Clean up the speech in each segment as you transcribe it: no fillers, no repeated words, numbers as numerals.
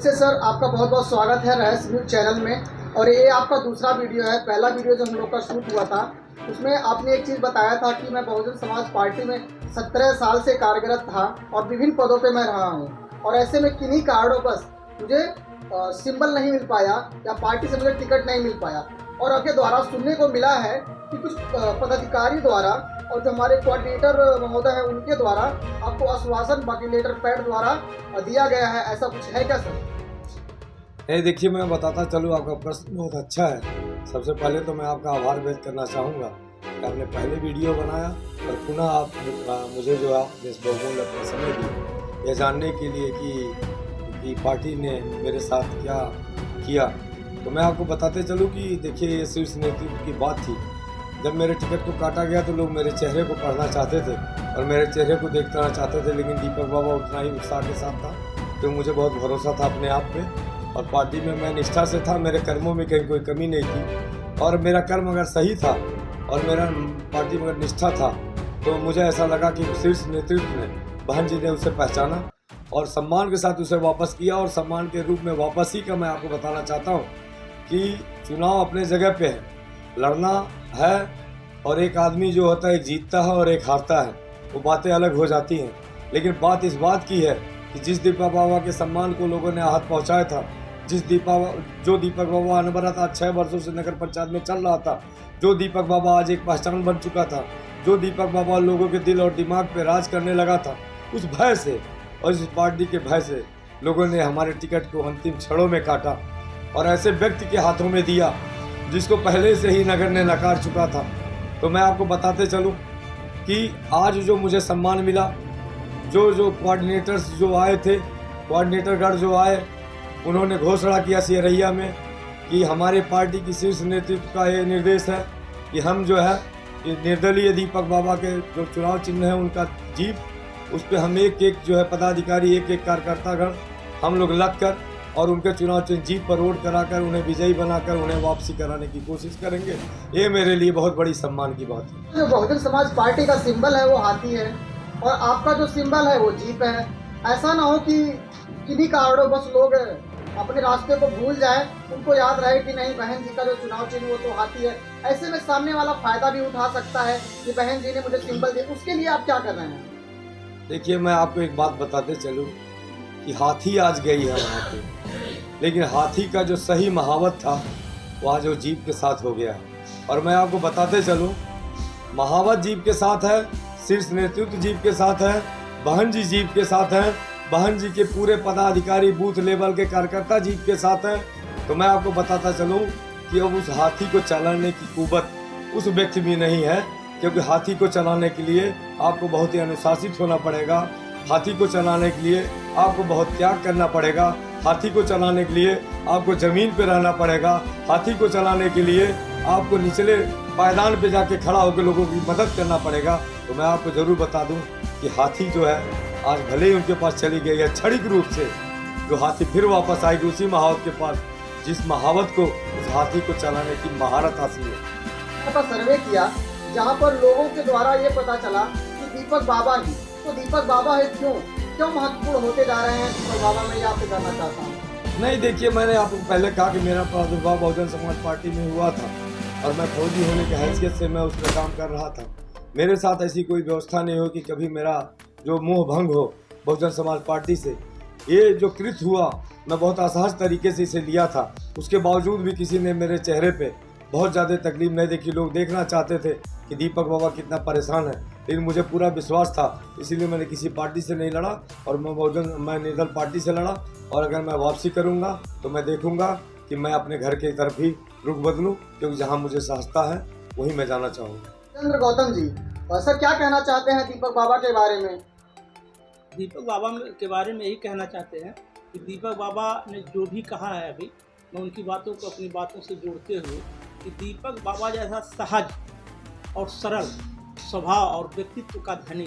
Sir आपका बहुत बहुत स्वागत है रहस्य न्यूज चैनल में। और ये आपका दूसरा वीडियो है। पहला वीडियो जो हम लोग का शूट हुआ था उसमें आपने एक चीज़ बताया था कि मैं बहुजन समाज पार्टी में 17 साल से कार्यरत था और विभिन्न पदों पे मैं रहा हूँ, और ऐसे में किन्हीं कारणों बस मुझे सिंबल नहीं मिल पाया या पार्टी से मुझे टिकट नहीं मिल पाया। और आपके द्वारा सुनने को मिला है कि कुछ पदाधिकारी द्वारा और जो हमारे कोऑर्डिनेटर महोदय हैं उनके द्वारा आपको आश्वासन बाकी लेटर पैड द्वारा दिया गया है, ऐसा कुछ है क्या सर? नहीं, देखिए मैं बताता चलूँ, आपका प्रश्न बहुत अच्छा है। सबसे पहले तो मैं आपका आभार व्यक्त करना चाहूँगा कि आपने पहले वीडियो बनाया और पुनः आप मुझे जो आपने इस बहुमूल्य अपना समय दिया यह जानने के लिए कि पार्टी ने मेरे साथ क्या किया। तो मैं आपको बताते चलूँ कि देखिए ये शीर्ष नेतृत्व की बात थी। जब मेरे टिकट को काटा गया तो लोग मेरे चेहरे को पढ़ना चाहते थे और मेरे चेहरे को देखना चाहते थे, लेकिन दीपक बाबा उतना ही उत्साह के साथ था तो मुझे बहुत भरोसा था अपने आप पे और पार्टी में मैं निष्ठा से था। मेरे कर्मों में कहीं कोई कमी नहीं थी और मेरा कर्म अगर सही था और मेरा पार्टी में अगर निष्ठा था तो मुझे ऐसा लगा कि शीर्ष नेतृत्व ने, बहन जी ने उसे पहचाना और सम्मान के साथ उसे वापस किया। और सम्मान के रूप में वापस ही का मैं आपको बताना चाहता हूँ कि चुनाव अपने जगह पे है, लड़ना है और एक आदमी जो होता है एक जीतता है और एक हारता है, वो बातें अलग हो जाती हैं। लेकिन बात इस बात की है कि जिस दीपक बाबा के सम्मान को लोगों ने हाथ पहुंचाया था, जो दीपक बाबा अनवरत आज 6 वर्षों से नगर पंचायत में चल रहा था, जो दीपक बाबा आज एक पहचान बन चुका था, जो दीपक बाबा लोगों के दिल और दिमाग पे राज करने लगा था, उस भय से और इस पार्टी के भय से लोगों ने हमारे टिकट को अंतिम क्षणों में काटा और ऐसे व्यक्ति के हाथों में दिया जिसको पहले से ही नगर ने नकार चुका था। तो मैं आपको बताते चलूं कि आज जो मुझे सम्मान मिला, जो कोऑर्डिनेटर्स जो आए थे, कोऑर्डिनेटरगढ़ जो आए, उन्होंने घोषणा किया सिरैया में कि हमारे पार्टी की शीर्ष नेतृत्व का ये निर्देश है कि हम जो है ये निर्दलीय दीपक बाबा के जो चुनाव चिन्ह है उनका जीप, उस पर हम एक एक जो है पदाधिकारी, एक एक कार्यकर्तागण हम लोग लग कर और उनके चुनाव चिन्ह जीप पर वोट कराकर उन्हें विजयी बनाकर उन्हें वापसी कराने की कोशिश करेंगे। ये मेरे लिए बहुत बड़ी सम्मान की बात है। जो बहुजन समाज पार्टी का सिंबल है वो हाथी है और आपका जो सिंबल है वो जीप है। ऐसा ना हो कि किन्हीं कारणों बस लोग अपने रास्ते को भूल जाए, उनको याद रहे कि नहीं बहन जी का जो चुनाव चिन्ह वो तो हाथी है। ऐसे में सामने वाला फायदा भी उठा सकता है कि बहन जी ने मुझे सिंबल दिया। उसके लिए आप क्या कर रहे हैं? देखिए मैं आपको एक बात बताते चलूँ कि हाथी आज गई है वहाँ पे, लेकिन हाथी का जो सही महावत था वो आज वो जीप के साथ हो गया। और मैं आपको बताते चलूँ, महावत जीप के साथ है, शीर्ष नेतृत्व जीप के साथ है, बहन जी जीप के साथ हैं, बहन जी के पूरे पदाधिकारी बूथ लेवल के कार्यकर्ता जीप के साथ हैं। तो मैं आपको बताता चलूँ कि अब उस हाथी को चलाने की कुवत उस व्यक्ति में नहीं है, क्योंकि हाथी को चलाने के लिए आपको बहुत ही अनुशासित होना पड़ेगा, हाथी को चलाने के लिए आपको बहुत त्याग करना पड़ेगा, हाथी को चलाने के लिए आपको ज़मीन पे रहना पड़ेगा, हाथी को चलाने के लिए आपको निचले पायदान पे जाके खड़ा होकर लोगों की मदद करना पड़ेगा। तो मैं आपको ज़रूर बता दूं कि हाथी जो है आज भले ही उनके पास चली गई है क्षणिक रूप से, जो हाथी फिर वापस आएगी उसी महावत के पास जिस महावत को उस हाथी को चलाने की महारत हासिल है। आपका सर्वे किया जहाँ पर लोगों के द्वारा ये पता चला कि दीपक बाबा ही, तो दीपक बाबा है क्यों महत्वपूर्ण होते जा रहे हैं दीपक बाबा, मैं ये आपसे जानना चाहता हूँ। नहीं, देखिए मैंने आपको पहले कहा कि मेरा प्रादुर्भाव बहुजन समाज पार्टी में हुआ था और मैं फौजी होने की हैसियत से मैं उसमें काम कर रहा था। मेरे साथ ऐसी कोई व्यवस्था नहीं हो कि कभी मेरा जो मोह भंग हो बहुजन समाज पार्टी से। ये जो कृत्य हुआ मैं बहुत असहज तरीके से इसे लिया था, उसके बावजूद भी किसी ने मेरे चेहरे पे बहुत ज़्यादा तकलीफ नहीं देखी। लोग देखना चाहते थे कि दीपक बाबा कितना परेशान है, लेकिन मुझे पूरा विश्वास था, इसीलिए मैंने किसी पार्टी से नहीं लड़ा और मैं निर्दल पार्टी से लड़ा। और अगर मैं वापसी करूंगा तो मैं देखूंगा कि मैं अपने घर की तरफ ही रुख बदलूं, क्योंकि जहां मुझे सहजता है वहीं मैं जाना चाहूँगा। चंद्र गौतम जी, सर क्या कहना चाहते हैं दीपक बाबा के बारे में? दीपक बाबा के बारे में यही कहना चाहते हैं कि दीपक बाबा ने जो भी कहा है, अभी मैं उनकी बातों को अपनी बातों से जोड़ते हुए कि दीपक बाबा जैसा सहज और सरल स्वभाव और व्यक्तित्व का धनी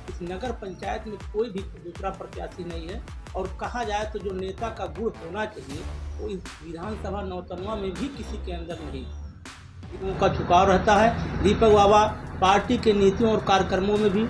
इस नगर पंचायत में कोई भी दूसरा प्रत्याशी नहीं है। और कहा जाए तो जो नेता का गुण होना चाहिए वो इस विधानसभा नौतनवा में भी किसी के अंदर नहीं, उनका झुकाव रहता है। दीपक बाबा पार्टी के नीतियों और कार्यक्रमों में भी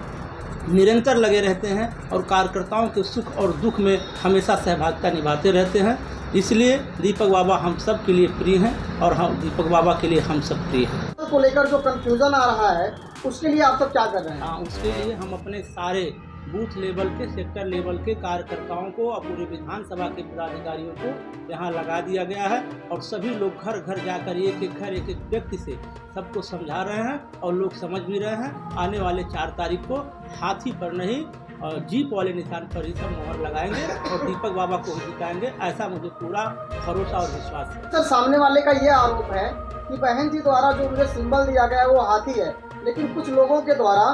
निरंतर लगे रहते हैं और कार्यकर्ताओं के सुख और दुख में हमेशा सहभागिता निभाते रहते हैं। इसलिए दीपक बाबा हम सब के लिए प्रिय हैं और हम दीपक बाबा के लिए हम सब प्रिय हैं। को लेकर जो कंफ्यूजन आ रहा है उसके लिए आप सब क्या कर रहे हैं? हाँ, उसके लिए हम अपने सारे बूथ लेवल के, सेक्टर लेवल के कार्यकर्ताओं को और पूरे विधानसभा के पदाधिकारियों को यहाँ लगा दिया गया है और सभी लोग घर घर जाकर एक एक व्यक्ति से सबको समझा रहे हैं और लोग समझ भी रहे हैं। आने वाले 4 तारीख को हाथी पर नहीं और जीप वाले निशान पर ही सब मोहर लगाएंगे और दीपक बाबा को जिताएंगे, ऐसा मुझे पूरा भरोसा और विश्वास है। सर, सामने वाले का ये आरोप है कि बहन जी द्वारा जो मुझे सिंबल दिया गया है वो हाथी है, लेकिन कुछ लोगों के द्वारा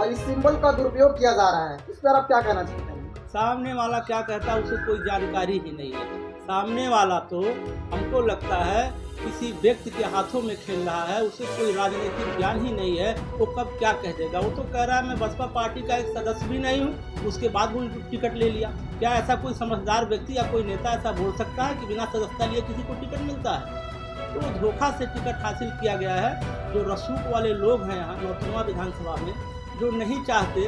इस सिंबल का दुरुपयोग किया जा रहा है। इस पर आप क्या कहना चाहते हैं? सामने वाला क्या कहता है उसे कोई जानकारी ही नहीं है। सामने वाला तो हमको लगता है किसी व्यक्ति के हाथों में खेल रहा है, उसे कोई राजनीतिक ज्ञान ही नहीं है। वो कब क्या कह देगा? वो तो कह रहा है मैं बसपा पार्टी का एक सदस्य भी नहीं हूँ, उसके बाद वो टिकट ले लिया। क्या ऐसा कोई समझदार व्यक्ति या कोई नेता ऐसा बोल सकता है कि बिना सदस्यता लिए किसी को टिकट मिलता है? तो धोखा से टिकट हासिल किया गया है। जो रसूख वाले लोग हैं यहाँ नौतनवा विधानसभा में, जो नहीं चाहते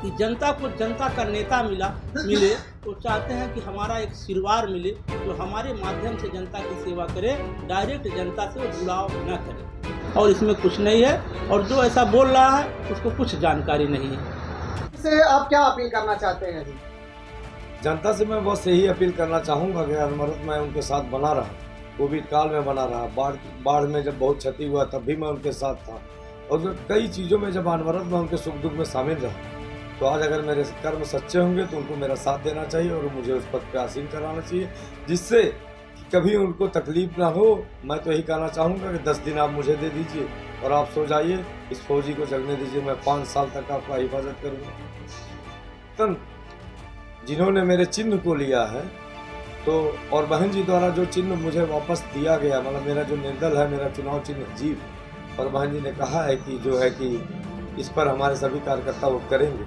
कि जनता को जनता का नेता मिले, तो चाहते हैं कि हमारा एक सिरवार मिले जो हमारे माध्यम से जनता की सेवा करे, डायरेक्ट जनता से वो जुड़ाव न करे। और इसमें कुछ नहीं है, और जो ऐसा बोल रहा है उसको कुछ जानकारी नहीं है। इससे आप क्या अपील करना चाहते हैं? जनता से मैं बस यही अपील करना चाहूँगा कि अनवरत मैं उनके साथ बना रहा, कोविड काल में बना रहा, बाढ़ में जब बहुत क्षति हुआ तब भी मैं उनके साथ था, और कई चीज़ों में जब अनवरत मैं उनके सुख दुख में शामिल रहा। तो आज अगर मेरे कर्म सच्चे होंगे तो उनको मेरा साथ देना चाहिए और मुझे उस पद पर आसीन कराना चाहिए, जिससे कभी उनको तकलीफ ना हो। मैं तो यही कहना चाहूँगा कि 10 दिन आप मुझे दे दीजिए और आप सो जाइए, इस फौजी को जगने दीजिए, मैं 5 साल तक आपका हिफाजत करूँगा। तो जिन्होंने मेरे चिन्ह को लिया है तो, और बहन जी द्वारा जो चिन्ह मुझे वापस दिया गया, मतलब मेरा जो निर्दल है, मेरा चुनाव चिन्ह जीप, और बहन जी ने कहा है कि जो है कि इस पर हमारे सभी कार्यकर्ता वोट करेंगे,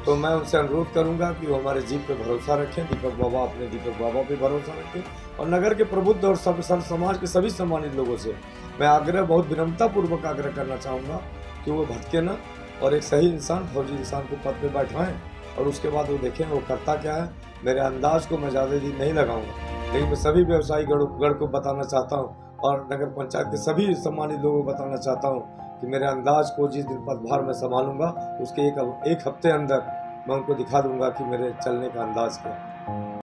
तो मैं उनसे अनुरोध करूंगा कि वो हमारे जीप पे भरोसा रखें, दीपक बाबा अपने दीपक बाबा पे भरोसा रखें। और नगर के प्रबुद्ध और सब समाज के सभी सम्मानित लोगों से मैं आग्रह, बहुत विनम्रतापूर्वक आग्रह करना चाहूँगा कि वो भटके ना और एक सही इंसान, फौजी इंसान को पद पे बैठवाएं और उसके बाद वो देखें वो करता क्या है। मेरे अंदाज को मैं ज़्यादा दिन नहीं लगाऊंगा, लेकिन मैं सभी व्यवसायी गढ़ को बताना चाहता हूँ और नगर पंचायत के सभी सम्मानित लोगों को बताना चाहता हूँ कि मेरे अंदाज को जिस दिन पदभार में संभालूंगा उसके एक हफ्ते अंदर मैं उनको दिखा दूंगा कि मेरे चलने का अंदाज क्या है।